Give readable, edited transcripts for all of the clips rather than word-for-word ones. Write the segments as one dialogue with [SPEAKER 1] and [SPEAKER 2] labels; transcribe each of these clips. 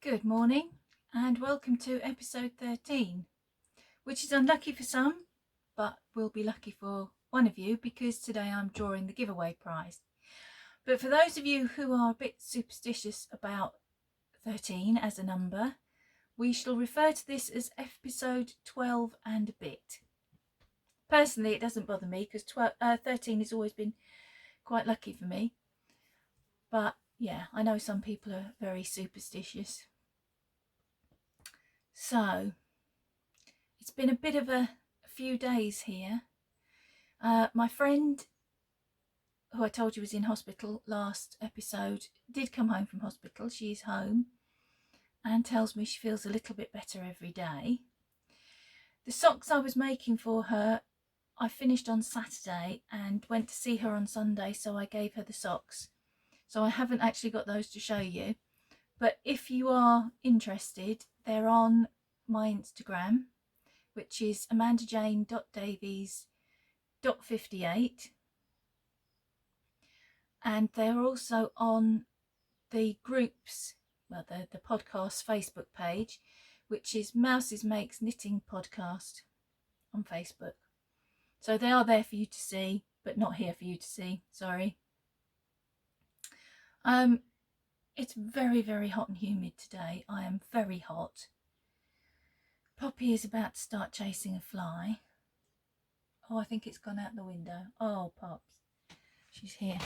[SPEAKER 1] Good morning and welcome to episode 13, which is unlucky for some, but will be lucky for one of you because today I'm drawing the giveaway prize. But for those of you who are a bit superstitious about 13 as a number, we shall refer to this as episode 12 and a bit. Personally, it doesn't bother me because 13 has always been quite lucky for me. But yeah, I know some people are very superstitious. So it's been a bit of a few days here. My friend, who I told you was in hospital last episode, did come home from hospital. She's home and tells me she feels a little bit better every day. The socks I was making for her, I finished on Saturday and went to see her on Sunday, so I gave her the socks. So I haven't actually got those to show you. But if you are interested, they're on my Instagram, which is amandajane.davies.58, and they're also on the groups, well, the podcast Facebook page, which is Mousesmakes Knitting Podcast on Facebook. So they are there for you to see, but not here for you to see, sorry. It's very, very hot and humid today. I am very hot. Poppy is about to start chasing a fly. Oh, I think it's gone out the window. Oh, Pops. She's here.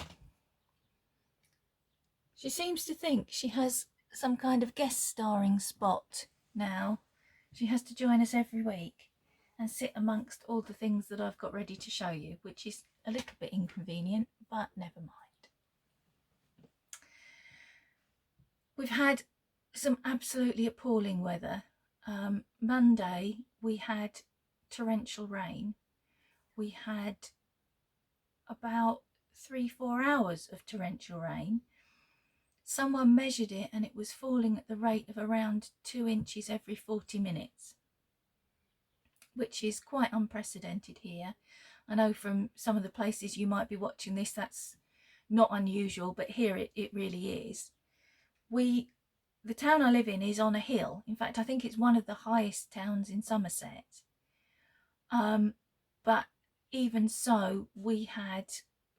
[SPEAKER 1] She seems to think she has some kind of guest starring spot now. She has to join us every week and sit amongst all the things that I've got ready to show you, which is a little bit inconvenient, but never mind. We've had some absolutely appalling weather. Monday we had torrential rain. We had about 3-4 hours of torrential rain. Someone measured it and it was falling at the rate of around 2 inches every 40 minutes, which is quite unprecedented here. I know from some of the places you might be watching this that's not unusual, but here it really is. The town I live in is on a hill. In fact, I think it's one of the highest towns in Somerset. But even so,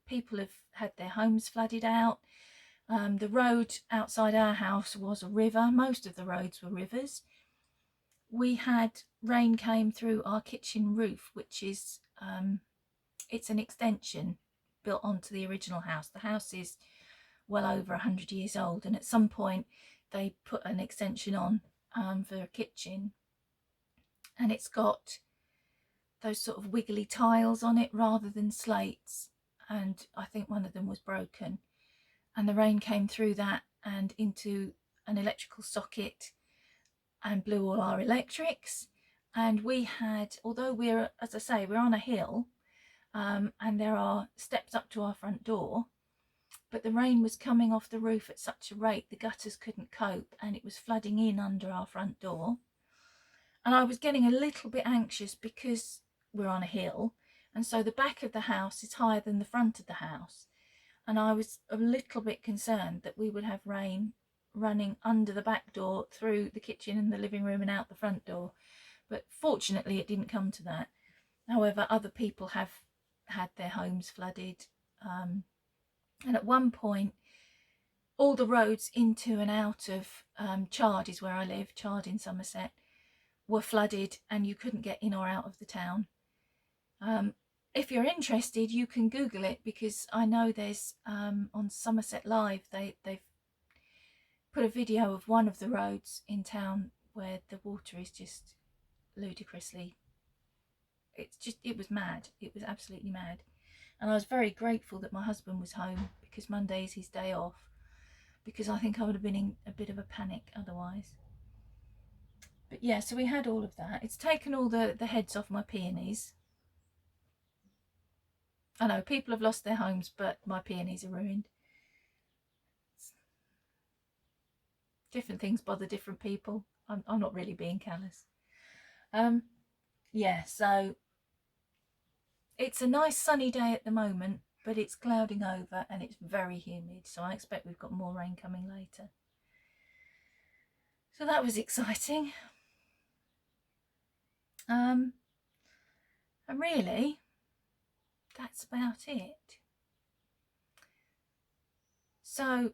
[SPEAKER 1] people have had their homes flooded out. The road outside our house was a river. Most of the roads were rivers. We had rain came through our kitchen roof, which is it's an extension built onto the original house. The house is well over 100 years old, and at some point they put an extension on for a kitchen, and it's got those sort of wiggly tiles on it rather than slates, and I think one of them was broken, and the rain came through that and into an electrical socket and blew all our electrics. And we had, although we're, as I say, we're on a hill, and there are steps up to our front door, but the rain was coming off the roof at such a rate the gutters couldn't cope, and it was flooding in under our front door. And I was getting a little bit anxious because we're on a hill, and so the back of the house is higher than the front of the house, and I was a little bit concerned that we would have rain running under the back door, through the kitchen and the living room and out the front door. But fortunately it didn't come to that. However, other people have had their homes flooded, and at one point all the roads into and out of Chard, is where I live, Chard in Somerset, were flooded and you couldn't get in or out of the town. If you're interested, you can Google it, because I know there's on Somerset Live they've put a video of one of the roads in town where the water is just ludicrously, it was mad. It was absolutely mad. And I was very grateful that my husband was home, because Monday is his day off, because I think I would have been in a bit of a panic otherwise. But yeah, so we had all of that. It's taken all the heads off my peonies. I know people have lost their homes, but my peonies are ruined. Different things bother different people. I'm not really being callous. Yeah, so it's a nice sunny day at the moment, but it's clouding over and it's very humid, so I expect we've got more rain coming later. So that was exciting. And really, that's about it. So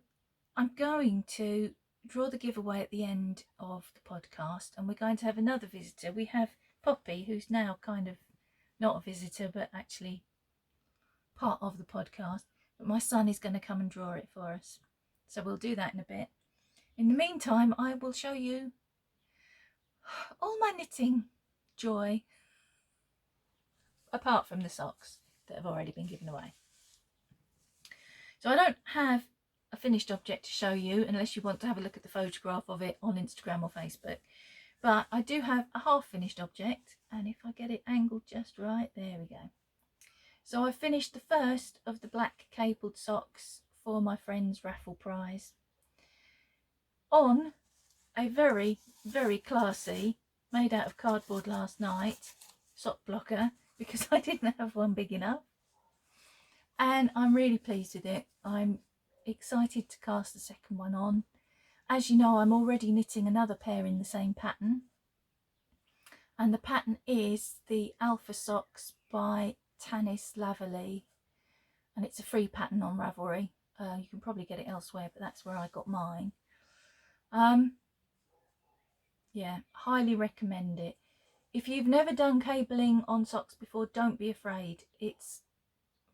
[SPEAKER 1] I'm going to draw the giveaway at the end of the podcast, and we're going to have another visitor. We have Poppy, who's now kind of not a visitor, but actually part of the podcast. But my son is going to come and draw it for us. So we'll do that in a bit. In the meantime, I will show you all my knitting joy, apart from the socks that have already been given away. So I don't have a finished object to show you unless you want to have a look at the photograph of it on Instagram or Facebook. But I do have a half finished object, and if I get it angled just right, there we go. So I finished the first of the black cabled socks for my friend's raffle prize on a very, very classy, made out of cardboard last night, sock blocker, because I didn't have one big enough. And I'm really pleased with it. I'm excited to cast the second one on. As you know, I'm already knitting another pair in the same pattern. And the pattern is the Alpha Socks by Tanis Laverly. And it's a free pattern on Ravelry. You can probably get it elsewhere, but that's where I got mine. Yeah, highly recommend it. If you've never done cabling on socks before, don't be afraid. It's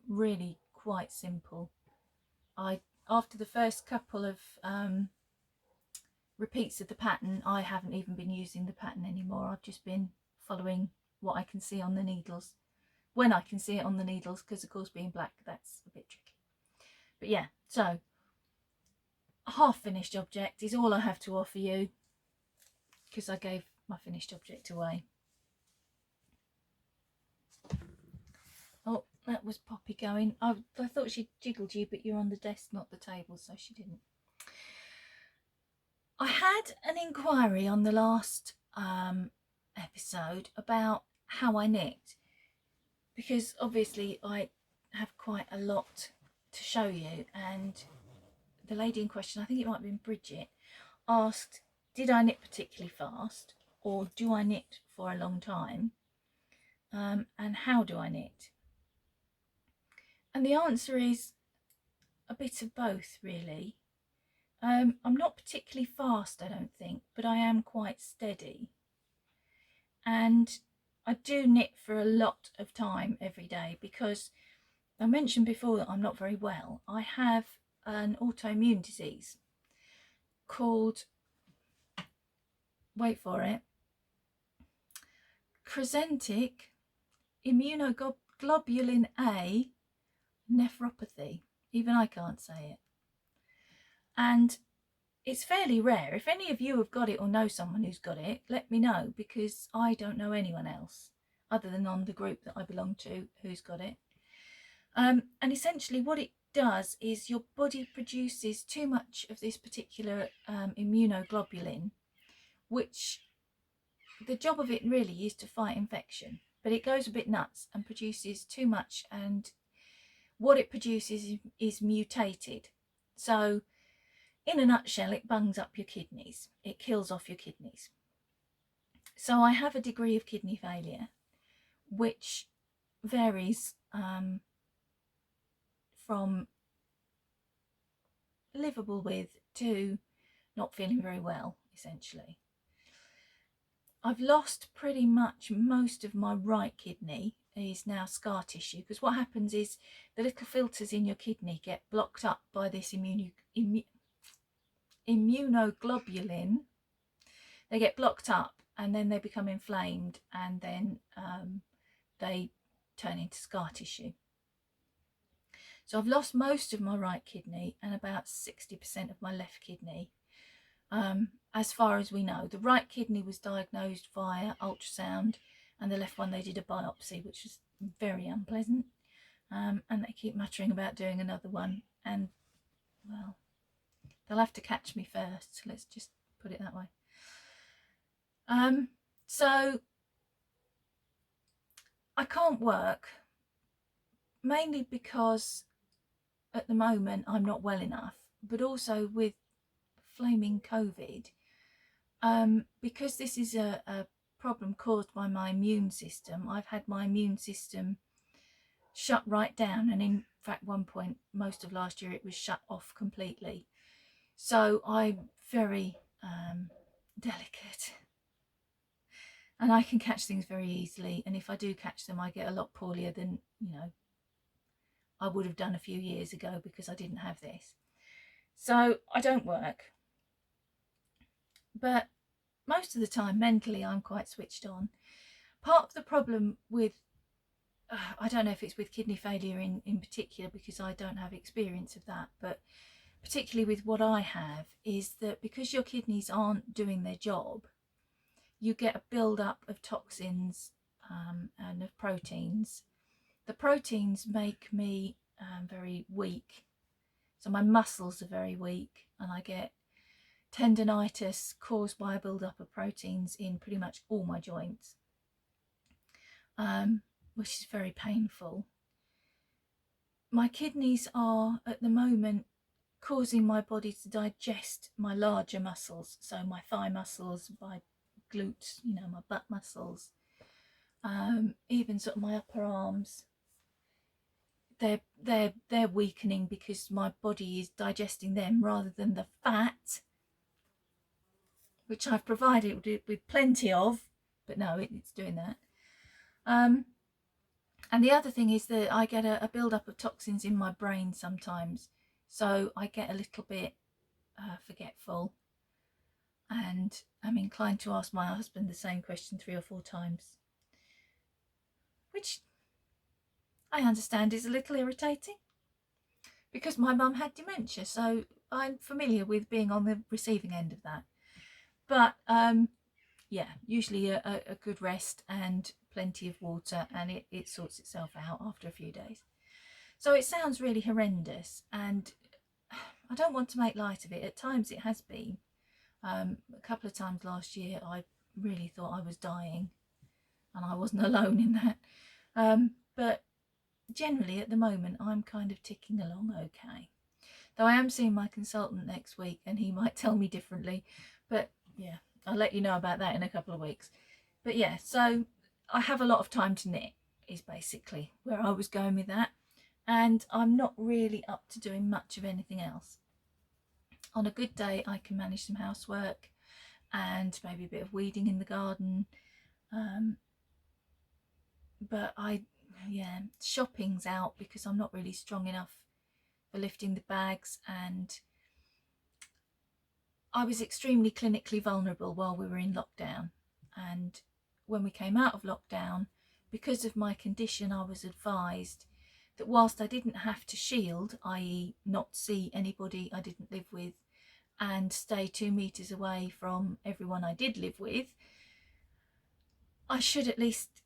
[SPEAKER 1] really quite simple. After the first couple of repeats of the pattern, I haven't even been using the pattern anymore. I've just been following what I can see on the needles, when I can see it on the needles, because of course being black, that's a bit tricky. But yeah, so a half finished object is all I have to offer you, because I gave my finished object away. Oh, that was Poppy going. I thought she jiggled you, but you're on the desk, not the table, so she didn't. I had an inquiry on the last episode about how I knit, because obviously I have quite a lot to show you, and the lady in question, I think it might have been Bridget, asked, did I knit particularly fast, or do I knit for a long time, and how do I knit? And the answer is a bit of both, really. I'm not particularly fast, I don't think, but I am quite steady. And I do knit for a lot of time every day, because I mentioned before that I'm not very well. I have an autoimmune disease called, wait for it, crescentic immunoglobulin A nephropathy. Even I can't say it. And it's fairly rare. If any of you have got it or know someone who's got it, let me know, because I don't know anyone else other than on the group that I belong to who's got it. And essentially what it does is your body produces too much of this particular immunoglobulin, which the job of it really is to fight infection, but it goes a bit nuts and produces too much, and what it produces is mutated. So in a nutshell, it bungs up your kidneys. It kills off your kidneys. So I have a degree of kidney failure, which varies from livable with to not feeling very well, essentially. I've lost pretty much most of my right kidney. Is now scar tissue, because what happens is the little filters in your kidney get blocked up by this immunoglobulin. They get blocked up, and then they become inflamed, and then they turn into scar tissue. So I've lost most of my right kidney and about 60% of my left kidney, as far as we know. The right kidney was diagnosed via ultrasound, and the left one they did a biopsy, which was very unpleasant. And they keep muttering about doing another one, and well, they'll have to catch me first. Let's just put it that way. So I can't work, mainly because at the moment I'm not well enough, but also with flaming COVID, because this is a problem caused by my immune system, I've had my immune system shut right down, and in fact one point most of last year it was shut off completely. So I'm very delicate, and I can catch things very easily, and if I do catch them I get a lot poorlier than I would have done a few years ago because I didn't have this. So I don't work, but most of the time mentally I'm quite switched on. Part of the problem with I don't know if it's with kidney failure in particular, because I don't have experience of that, but particularly with what I have, is that because your kidneys aren't doing their job, you get a build-up of toxins and of proteins. The proteins make me very weak, so my muscles are very weak, and I get tendinitis caused by a build-up of proteins in pretty much all my joints, which is very painful. My kidneys are at the moment causing my body to digest my larger muscles, so my thigh muscles, my glutes, my butt muscles, even sort of my upper arms. They're weakening because my body is digesting them rather than the fat, which I've provided with plenty of, but no, it's doing that. And the other thing is that I get a build-up of toxins in my brain sometimes, so I get a little bit forgetful, and I'm inclined to ask my husband the same question 3 or 4 times, which I understand is a little irritating because my mum had dementia, so I'm familiar with being on the receiving end of that. But yeah, usually a good rest and plenty of water, and it sorts itself out after a few days. So it sounds really horrendous, and I don't want to make light of it. At times it has been. A couple of times last year I really thought I was dying, and I wasn't alone in that. But generally at the moment I'm kind of ticking along okay. Though I am seeing my consultant next week, and he might tell me differently. But yeah, I'll let you know about that in a couple of weeks. But yeah, so I have a lot of time to knit is basically where I was going with that. And I'm not really up to doing much of anything else. On a good day I can manage some housework and maybe a bit of weeding in the garden. But shopping's out because I'm not really strong enough for lifting the bags, and I was extremely clinically vulnerable while we were in lockdown. And when we came out of lockdown, because of my condition, I was advised that whilst I didn't have to shield, i.e. not see anybody I didn't live with and stay 2 meters away from everyone I did live with, I should at least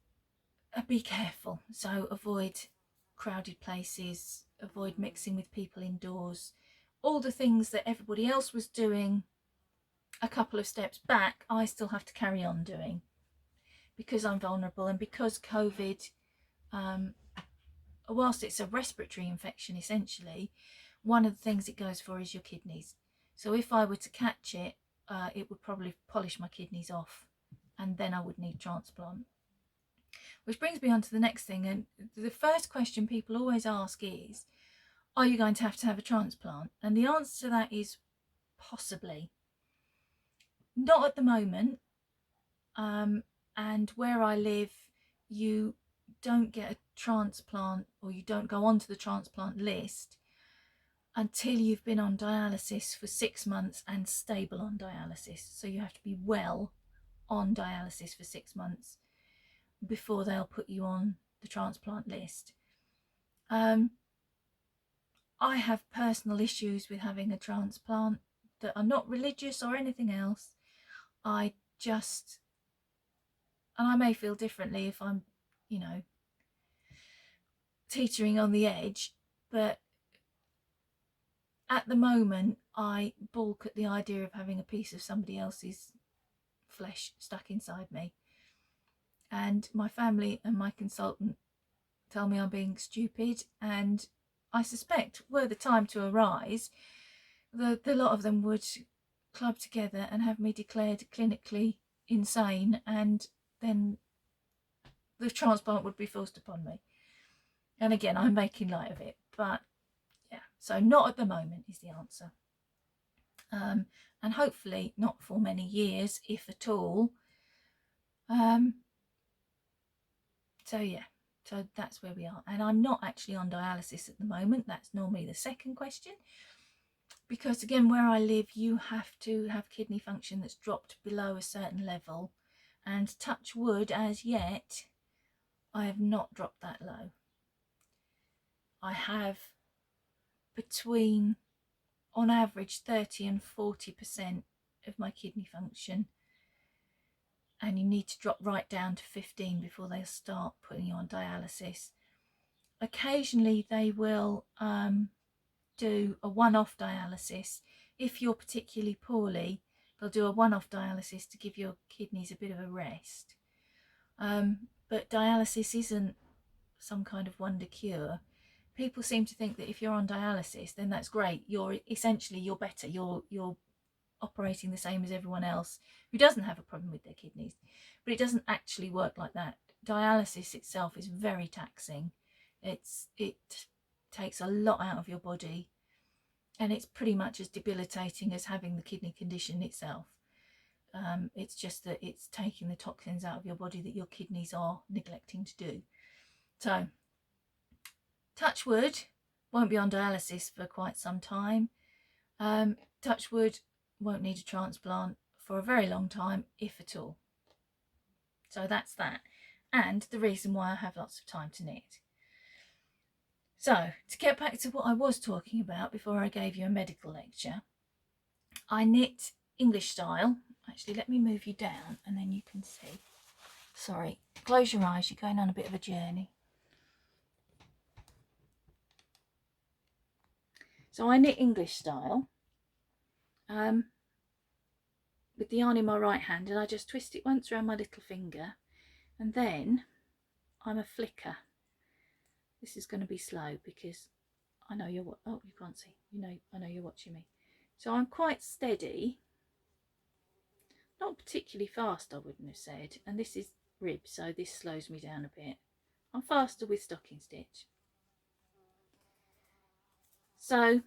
[SPEAKER 1] be careful. So avoid crowded places, avoid mixing with people indoors, all the things that everybody else was doing a couple of steps back, I still have to carry on doing because I'm vulnerable, and because COVID, whilst it's a respiratory infection essentially, one of the things it goes for is your kidneys. So if I were to catch it, it would probably polish my kidneys off, and then I would need transplant. Which brings me on to the next thing, and the first question people always ask is, are you going to have a transplant? And the answer to that is possibly. Not at the moment, and where I live, you don't get a transplant, or you don't go onto the transplant list until you've been on dialysis for 6 months and stable on dialysis. So you have to be well on dialysis for 6 months before they'll put you on the transplant list. I have personal issues with having a transplant that are not religious or anything else. I just, and I may feel differently if I'm, teetering on the edge, but at the moment I balk at the idea of having a piece of somebody else's flesh stuck inside me. And my family and my consultant tell me I'm being stupid, and I suspect were the time to arise, the lot of them would club together and have me declared clinically insane, and then the transplant would be forced upon me. And again, I'm making light of it, but yeah, so not at the moment is the answer. And hopefully not for many years, if at all. So yeah, so that's where we are. And I'm not actually on dialysis at the moment. That's normally the second question, because again, where I live, you have to have kidney function that's dropped below a certain level, and touch wood, as yet I have not dropped that low. I have between, on average, 30 and 40% of my kidney function, and you need to drop right down to 15 before they'll start putting you on dialysis. Occasionally they will do a one-off dialysis. If you're particularly poorly, they'll do a one-off dialysis to give your kidneys a bit of a rest. But dialysis isn't some kind of wonder cure. People seem to think that if you're on dialysis, then that's great. You're better. You're operating the same as everyone else who doesn't have a problem with their kidneys. But it doesn't actually work like that. Dialysis itself is very taxing. It takes a lot out of your body, and it's pretty much as debilitating as having the kidney condition itself. It's just that it's taking the toxins out of your body that your kidneys are neglecting to do. So, touch wood, won't be on dialysis for quite some time. Touch wood, won't need a transplant for a very long time, if at all. So that's that, and the reason why I have lots of time to knit. So, to get back to what I was talking about before I gave you a medical lecture, I knit English style. Actually, let me move you down and then you can see. Sorry, close your eyes, you're going on a bit of a journey. So I knit English style with the yarn in my right hand, and I just twist it once around my little finger, and then I'm a flicker. This is going to be slow because I know you're, oh, you can't see, I know you're watching me. So I'm quite steady, not particularly fast, I wouldn't have said, and this is rib, so this slows me down a bit. I'm faster with stocking stitch. So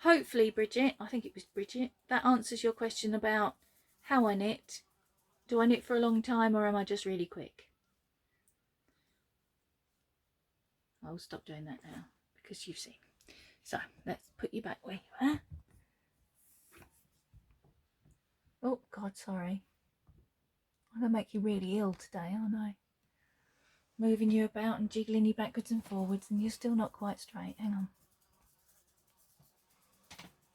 [SPEAKER 1] hopefully, Bridget, I think it was Bridget, that answers your question about how I knit. Do I knit for a long time, or am I just really quick? I'll stop doing that now because you've seen. So let's put you back where you are. Oh God, sorry. I'm going to make you really ill today, aren't I? Moving you about and jiggling you backwards and forwards, and you're still not quite straight. Hang on.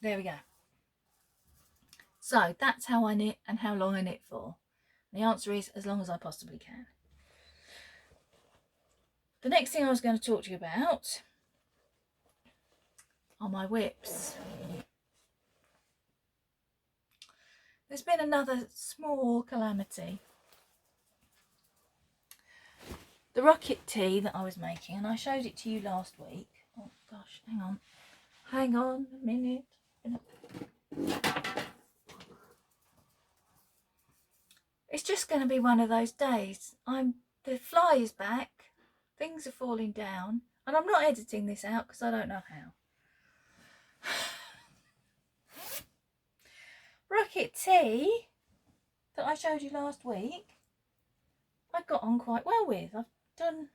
[SPEAKER 1] There we go. So that's how I knit and how long I knit for. The answer is as long as I possibly can. The next thing I was going to talk to you about are my whips. There's been another small calamity. The rocket tea that I was making, and I showed it to you last week. Oh gosh, hang on a minute. It's just going to be one of those days. The fly is back, things are falling down, and I'm not editing this out because I don't know how. Rocket tea that I showed you last week, I got on quite well with. I've done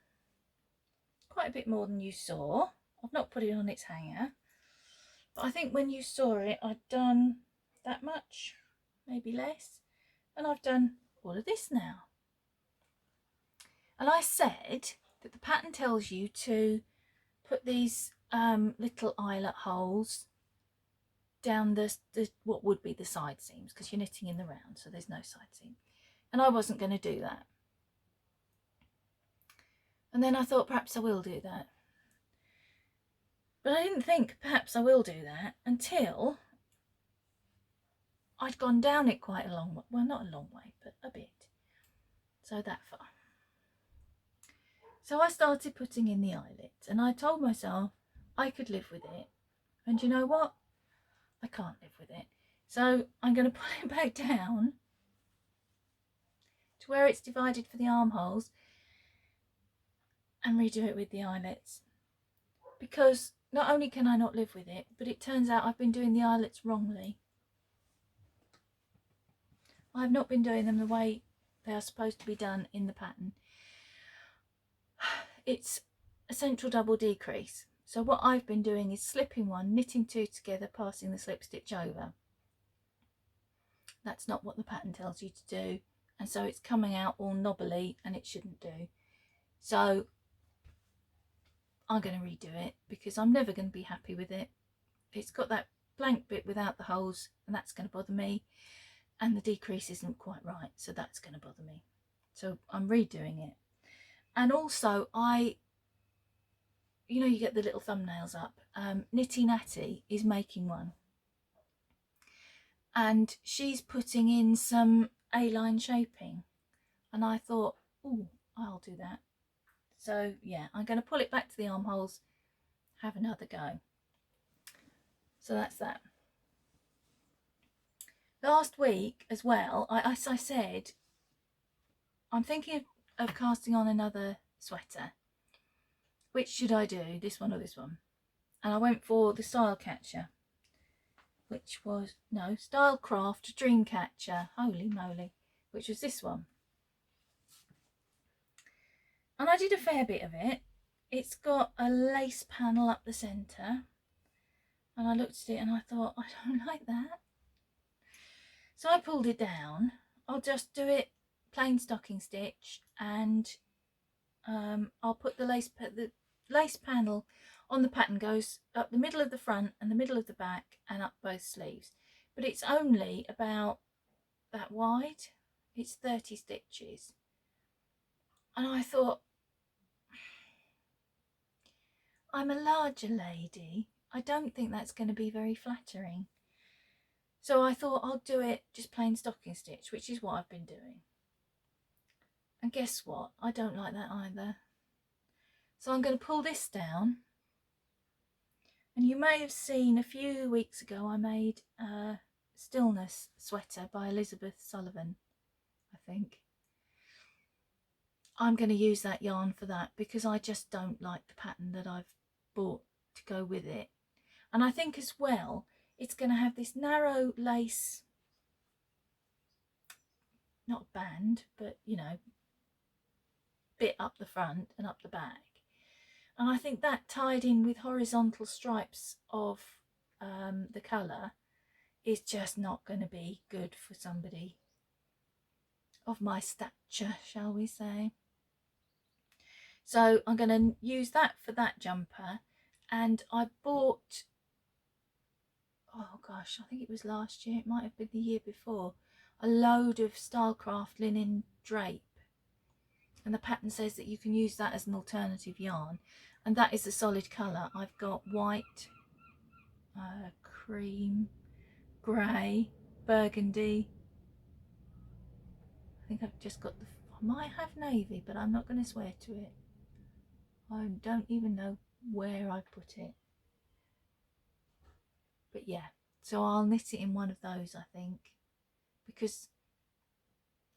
[SPEAKER 1] quite a bit more than you saw. I've not put it on its hanger, but I think when you saw it, I'd done that much, maybe less, and I've done all of this now. And I said that the pattern tells you to put these little eyelet holes down the what would be the side seams, because you're knitting in the round, so there's no side seam, and I wasn't going to do that. And then I thought perhaps I will do that, but I didn't think perhaps I will do that until I'd gone down it quite a long way. Well, not a long way, but a bit, so that far. So I started putting in the eyelets, and I told myself I could live with it, and you know what, I can't live with it. So I'm going to pull it back down to where it's divided for the armholes and redo it with the eyelets, because not only can I not live with it, but it turns out I've been doing the eyelets wrongly. I've not been doing them the way they are supposed to be done in the pattern. It's a central double decrease. So what I've been doing is slipping one, knitting two together, passing the slip stitch over. That's not what the pattern tells you to do, and so it's coming out all knobbly, and it shouldn't do. So I'm going to redo it because I'm never going to be happy with it. It's got that blank bit without the holes, and that's going to bother me, and the decrease isn't quite right, so that's going to bother me. So I'm redoing it. And also, you know, you get the little thumbnails up. Nitty Natty is making one, and she's putting in some A-line shaping, and I thought, oh, I'll do that. So yeah, I'm going to pull it back to the armholes, have another go. So that's that. Last week as well, as I said, I'm thinking of casting on another sweater. Which should I do, this one or this one? And I went for the Style Catcher, which was, no, Stylecraft Dream Catcher, holy moly, which was this one. And I did a fair bit of it. It's got a lace panel up the centre, and I looked at it and I thought, I don't like that. So I pulled it down. I'll just do it plain stocking stitch, and I'll put the lace panel on the pattern, goes up the middle of the front and the middle of the back and up both sleeves, but it's only about that wide. It's 30 stitches, and I thought, I'm a larger lady, I don't think that's going to be very flattering. So I thought I'll do it just plain stocking stitch, which is what I've been doing. And guess what? I don't like that either. So I'm going to pull this down. And you may have seen a few weeks ago I made a Stillness sweater by Elizabeth Sullivan, I think. I'm going to use that yarn for that because I just don't like the pattern that I've bought to go with it. And I think as well, it's going to have this narrow lace, not band, but you know, bit up the front and up the back. And I think that tied in with horizontal stripes of the colour is just not going to be good for somebody of my stature, shall we say. So I'm going to use that for that jumper. And I bought, oh gosh, I think it was last year, it might have been the year before, a load of Stylecraft linen drape. And the pattern says that you can use that as an alternative yarn. And that is a solid colour. I've got white, cream, grey, burgundy. I think I've just got I might have navy, but I'm not going to swear to it. I don't even know where I put it. But yeah, so I'll knit it in one of those, I think. Because,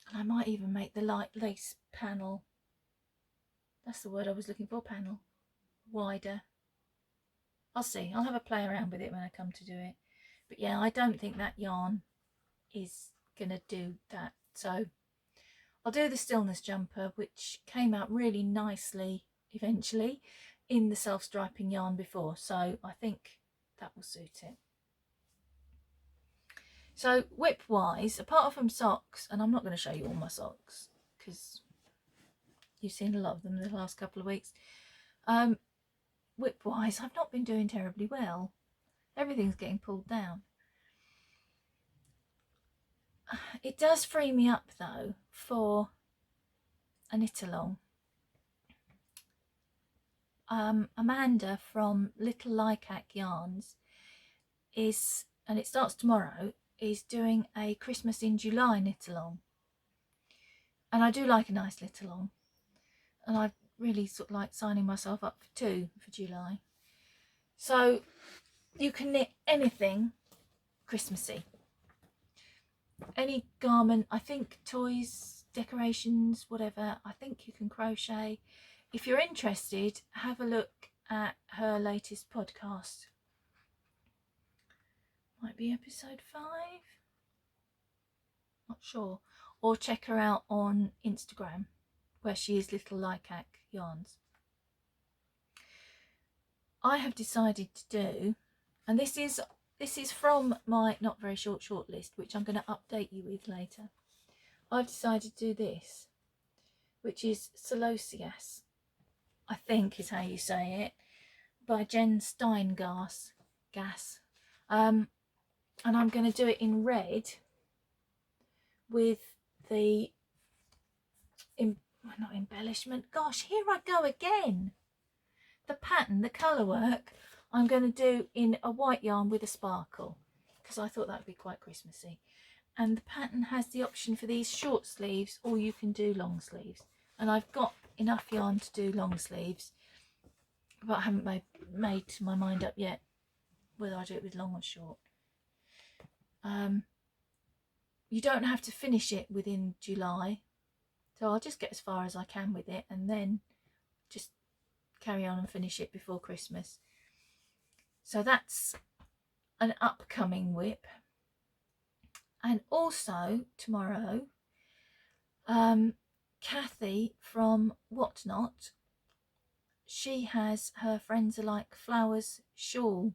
[SPEAKER 1] and I might even make the light lace panel, that's the word I was looking for, panel, wider. I'll see. I'll have a play around with it when I come to do it. But yeah, I don't think that yarn is going to do that. So I'll do the Stillness jumper, which came out really nicely eventually in the self-striping yarn before. So I think that will suit it. So whip wise, apart from socks, and I'm not going to show you all my socks because you've seen a lot of them in the last couple of weeks. Whip wise, I've not been doing terribly well. Everything's getting pulled down. It does free me up though for a knit along. Amanda from Little Lycac Yarns is, and it starts tomorrow, is doing a Christmas in July knit along. And I do like a nice knit along. And I really sort of like signing myself up for 2 for July. So you can knit anything Christmassy. any garment, I think toys, decorations, whatever, I think you can crochet. If you're interested, have a look at her latest podcast. Might be episode 5, not sure. Or check her out on Instagram, where she is Little Lycac Yarns. I have decided to do, and this is from my not very short list, which I'm going to update you with later. I've decided to do this, which is Celosius, I think is how you say it, by Jen Steingas. And I'm going to do it in red with the not embellishment, gosh, here I go again, the pattern, the colour work, I'm going to do in a white yarn with a sparkle, because I thought that would be quite Christmassy. And the pattern has the option for these short sleeves, or you can do long sleeves, and I've got enough yarn to do long sleeves, but I haven't made my mind up yet whether I do it with long or short. You don't have to finish it within July, so I'll just get as far as I can with it and then just carry on and finish it before Christmas. So that's an upcoming whip. And also tomorrow, Kathy from Whatnot, she has her Friends Are Like Flowers shawl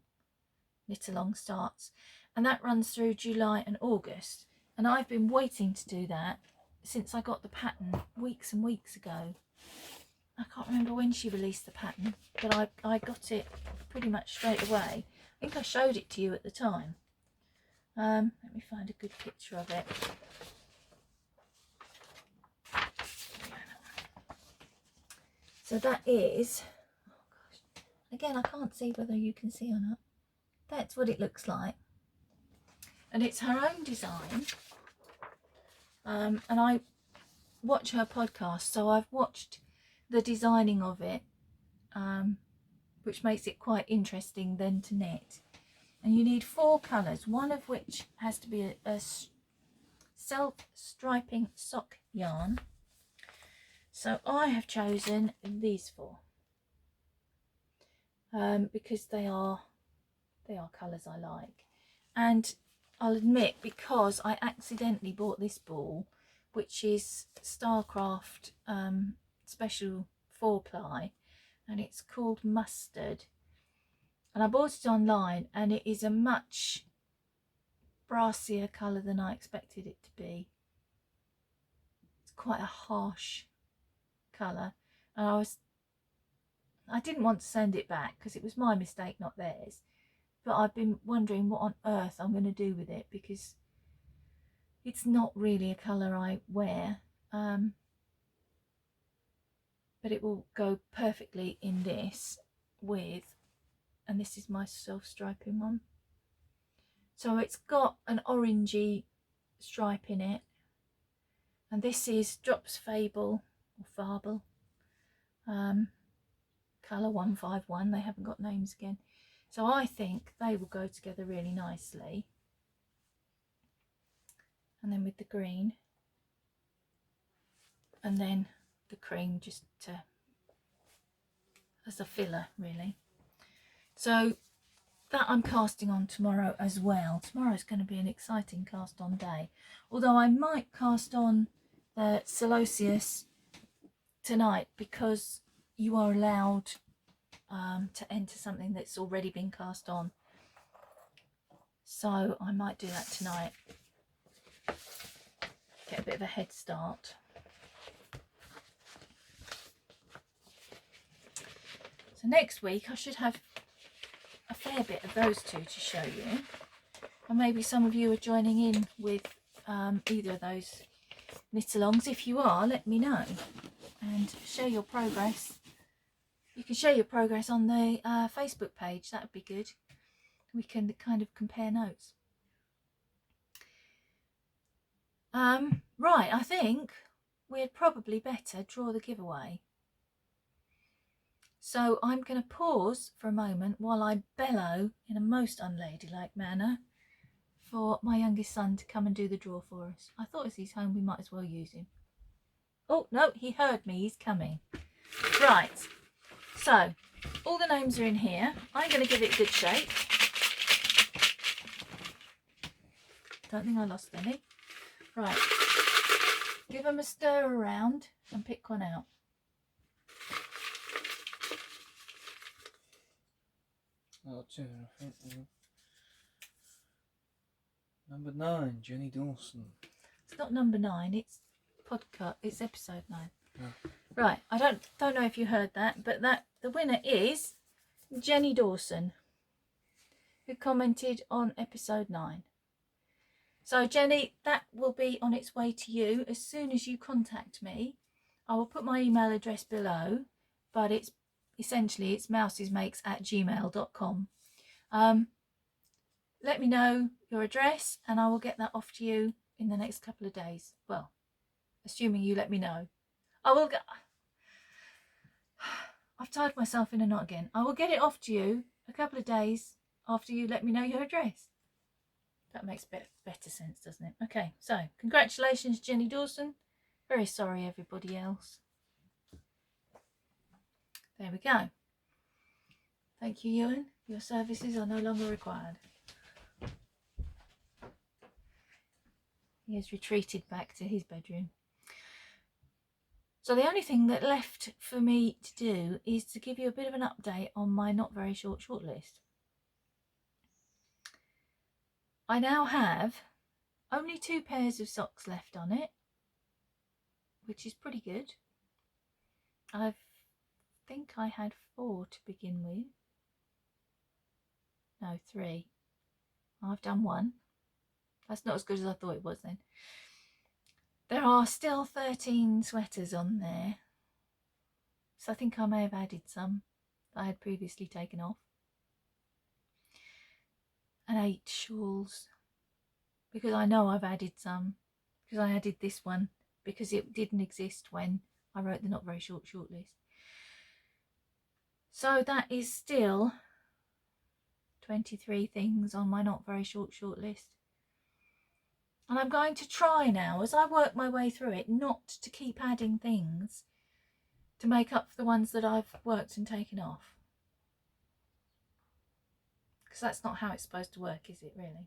[SPEAKER 1] knit along starts, and that runs through July and August, and I've been waiting to do that since I got the pattern weeks and weeks ago. I can't remember when she released the pattern, but I got it pretty much straight away. I think I showed it to you at the time. Let me find a good picture of it. So that is, oh gosh, again I can't see whether you can see or not. That's what it looks like, and it's her own design. And I watch her podcast, so I've watched the designing of it, which makes it quite interesting then to knit. And you need 4 colours, one of which has to be a self-striping sock yarn. So I have chosen these 4 because they are colours I like. And I'll admit, because I accidentally bought this ball, which is Starcraft special 4-ply, and it's called Mustard, and I bought it online, and it is a much brassier colour than I expected it to be. It's quite a harsh colour, and I didn't want to send it back because it was my mistake, not theirs. But I've been wondering what on earth I'm going to do with it, because it's not really a colour I wear, but it will go perfectly in this with, and this is my self-striping one. So it's got an orangey stripe in it, and this is Drops Fable or Fable, colour 151. They haven't got names again. So I think they will go together really nicely. And then with the green, and then the cream just as a filler really. So that I'm casting on tomorrow as well. Tomorrow's going to be an exciting cast on day, although I might cast on the Celosius tonight, because you are allowed to enter something that's already been cast on. So I might do that tonight, get a bit of a head start. So next week I should have a fair bit of those 2 to show you, and maybe some of you are joining in with either of those knit alongs. If you are, let me know and share your progress. You can share your progress on the Facebook page, that would be good. We can kind of compare notes. Right, I think we'd probably better draw the giveaway. So I'm going to pause for a moment while I bellow in a most unladylike manner for my youngest son to come and do the draw for us. I thought as he's home we might as well use him. Oh, no, he heard me. He's coming. Right. So, all the names are in here. I'm going to give it a good shake. Don't think I lost any. Right. Give them a stir around and pick one out.
[SPEAKER 2] Oh, two, I think. Number 9, Jenny Dawson.
[SPEAKER 1] It's not number 9, it's podcast. It's episode 9.
[SPEAKER 2] Oh.
[SPEAKER 1] Right, I don't know if you heard that, but the winner is Jenny Dawson, who commented on episode 9. So Jenny, that will be on its way to you as soon as you contact me. I will put my email address below, but it's essentially mousesmakes@gmail.com. Let me know your address and I will get that off to you in the next couple of days. Well, assuming you let me know. I will get... I've tied myself in a knot again. I will get it off to you a couple of days after you let me know your address. That makes better sense, doesn't it? Okay, so congratulations, Jenny Dawson. Very sorry, everybody else. There we go. Thank you, Ewan. Your services are no longer required. He has retreated back to his bedroom. So the only thing that left for me to do is to give you a bit of an update on my not very short shortlist. I now have only 2 pairs of socks left on it, which is pretty good. I think I had 4 to begin with. No, 3. I've done 1. That's not as good as I thought it was then. There are still 13 sweaters on there. So I think I may have added some that I had previously taken off. And 8 shawls. Because I know I've added some. Because I added this one. Because it didn't exist when I wrote the not very short shortlist. So that is still 23 things on my not very short shortlist. And I'm going to try now, as I work my way through it, not to keep adding things to make up for the ones that I've worked and taken off. Because that's not how it's supposed to work, is it, really?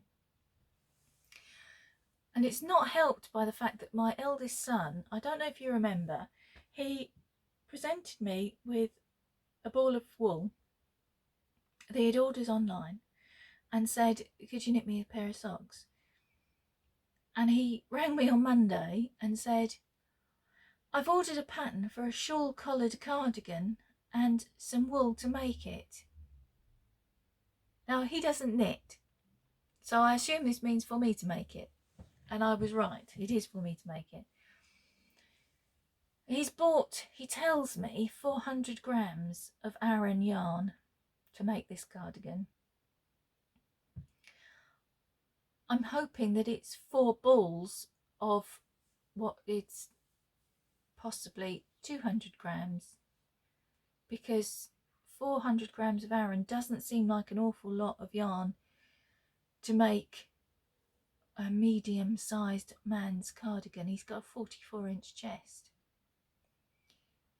[SPEAKER 1] And it's not helped by the fact that my eldest son, I don't know if you remember, he presented me with a ball of wool that he had ordered online and said, could you knit me a pair of socks? And he rang me on Monday and said, I've ordered a pattern for a shawl collared cardigan and some wool to make it. Now, he doesn't knit, so I assume this means for me to make it. And I was right, it is for me to make it. He's bought, he tells me, 400 grams of Aran yarn to make this cardigan. I'm hoping that it's 4 balls of what it's possibly 200 grams, because 400 grams of Aran doesn't seem like an awful lot of yarn to make a medium-sized man's cardigan. He's got a 44-inch chest.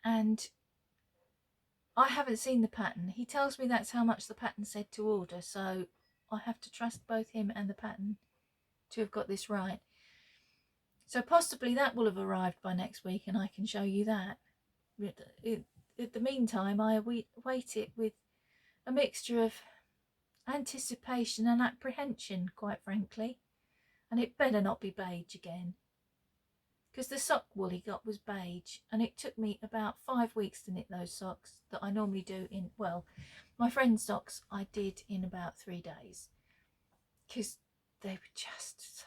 [SPEAKER 1] And I haven't seen the pattern. He tells me that's how much the pattern said to order, so I have to trust both him and the pattern to have got this right. So possibly that will have arrived by next week and I can show you that. In the meantime, I await it with a mixture of anticipation and apprehension, quite frankly. And it better not be beige again. Because the sock wool he got was beige, and it took me about 5 weeks to knit those socks that I normally do in, well, my friend's socks I did in about 3 days. Because they were just so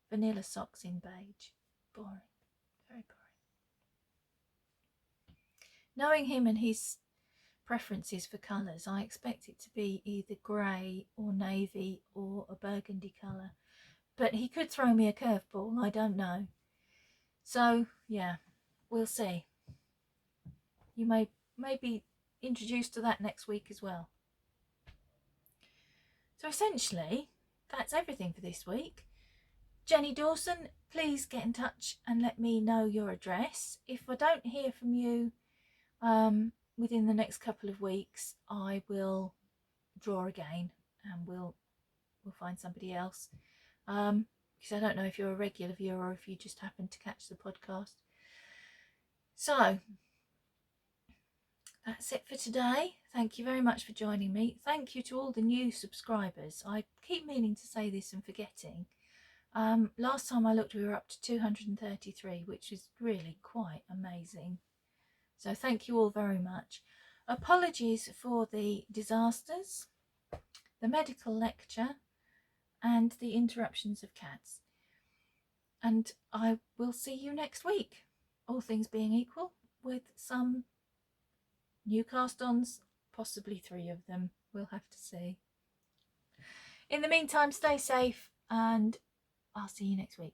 [SPEAKER 1] boring. Vanilla socks in beige. Boring. Very boring. Knowing him and his preferences for colours, I expect it to be either grey or navy or a burgundy colour. But he could throw me a curveball, I don't know. So, yeah, we'll see. You may be introduced to that next week as well. So essentially, that's everything for this week. Jenny Dawson, please get in touch and let me know your address. If I don't hear from you within the next couple of weeks, I will draw again and we'll find somebody else. Because I don't know if you're a regular viewer or if you just happen to catch the podcast. So that's it for today. Thank you very much for joining me. Thank you to all the new subscribers. I keep meaning to say this and forgetting. Last time I looked, we were up to 233, which is really quite amazing. So thank you all very much. Apologies for the disasters, the medical lecture, and the interruptions of cats. And I will see you next week, all things being equal, with some new cast-ons, possibly 3 of them. We'll have to see. In the meantime, stay safe and I'll see you next week.